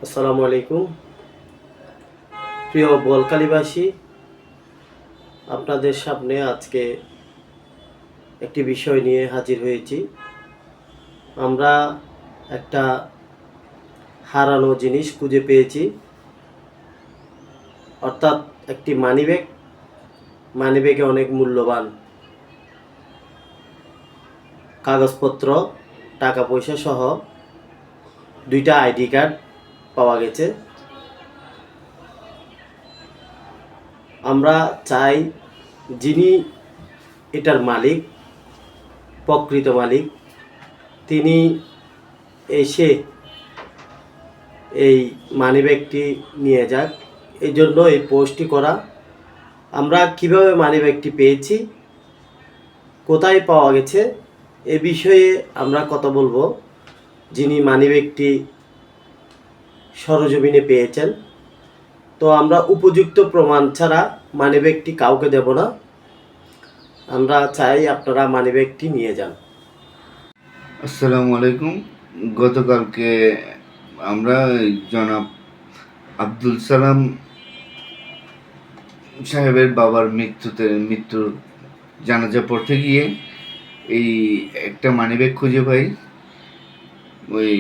আসসালামু আলাইকুম প্রিয় বলকালীবাসী, আপনাদের সামনে আজকে একটি বিষয় নিয়ে হাজির হয়েছি। আমরা একটা হারানো জিনিস খুঁজে পেয়েছি, অর্থাৎ একটি মানিব্যাগ। মানিব্যাগে অনেক মূল্যবান কাগজপত্র, টাকা পয়সা সহ 2টা আইডি কার্ড পাওয়া গেছে। আমরা চাই যিনি এটার মালিক, প্রকৃত মালিক, তিনি এসে এই মানিব্যাগটি নিয়ে যাক। এই জন্য এই পোস্টটি করা। আমরা কিভাবে মানিব্যাগটি পেয়েছি, কোথায় পাওয়া গেছে, এ বিষয়ে আমরা কথা বলবো। যিনি মানিব্যাগটি সরজমিনে পেয়েছেন, তো আমরা উপযুক্ত প্রমাণ ছাড়া মানিব্যাগটি কাউকে দেব না। আমরা চাই আপনারা মানিব্যাগটি নিয়ে যান। আসসালামু আলাইকুম। গতকালকে আমরা জনাব আব্দুল সালাম সাহেবের বাবার মৃত্যুর জানাজা পড়তে গিয়ে এই একটা মানিব্যাগ খুঁজে পাই। ওই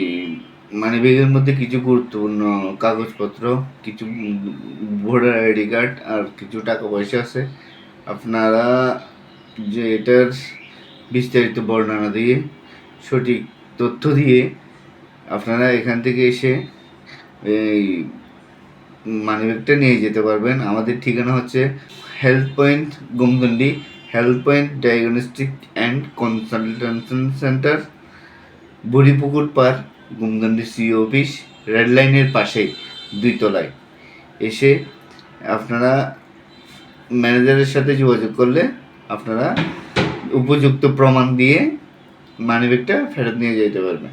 মানিব্যাগের মধ্যে কিছু গুরুত্বপূর্ণ কাগজপত্র, কিছু ভোটার আইডি কার্ড আর কিছু টাকা পয়সা আছে। আপনারা যে এটার বিস্তারিত বর্ণনা দিয়ে, সঠিক তথ্য দিয়ে আপনারা এখান থেকে এসে এই মানিব্যাগটা নিয়ে যেতে পারবেন। আমাদের ঠিকানা হচ্ছে health point Gumdandi, health point diagnostic and consultation centre, Buripukur পার, গুমদন্ডি সিও অফিস, রেড লাইনের পাশে 2 তলায়। এসে আপনারা ম্যানেজারের সাথে যোগাযোগ করলে আপনারা উপযুক্ত প্রমাণ দিয়ে মানিব্যাগটা ফেরত নিয়ে যেতে পারবেন।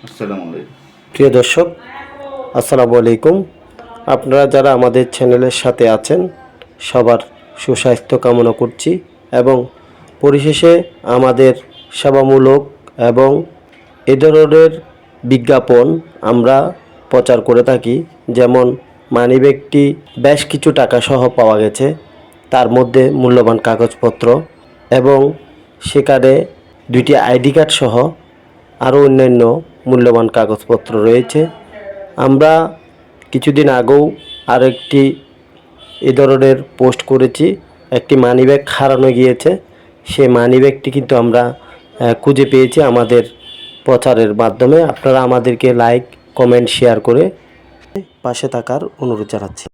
আসসালামু আলাইকুম। প্রিয় দর্শক, আসসালামু আলাইকুম। আপনারা যারা আমাদের চ্যানেলের সাথে আছেন, সবার সুস্বাস্থ্য কামনা করছি এবং পরিশেষে আমাদের সেবামূলক এবং এ ধরনের বিজ্ঞাপন আমরা প্রচার করে থাকি। যেমন মানিব্যাগটি বেশ কিছু টাকা সহ পাওয়া গেছে, তার মধ্যে মূল্যবান কাগজপত্র এবং সেখানে 2টি আইডি কার্ড সহ আরও অন্যান্য মূল্যবান কাগজপত্র রয়েছে। আমরা কিছুদিন আগেও আরেকটি এ ধরনের পোস্ট করেছি। একটি মানিব্যাগ হারানো গিয়েছে, সেই মানিব্যাগটি কিন্তু আমরা খুঁজে পেয়েছি আমাদের প্রচারের মাধ্যমে। আপনারা আমাদেরকে লাইক, কমেন্ট, শেয়ার করে পাশে থাকার অনুরোধ জানাচ্ছি।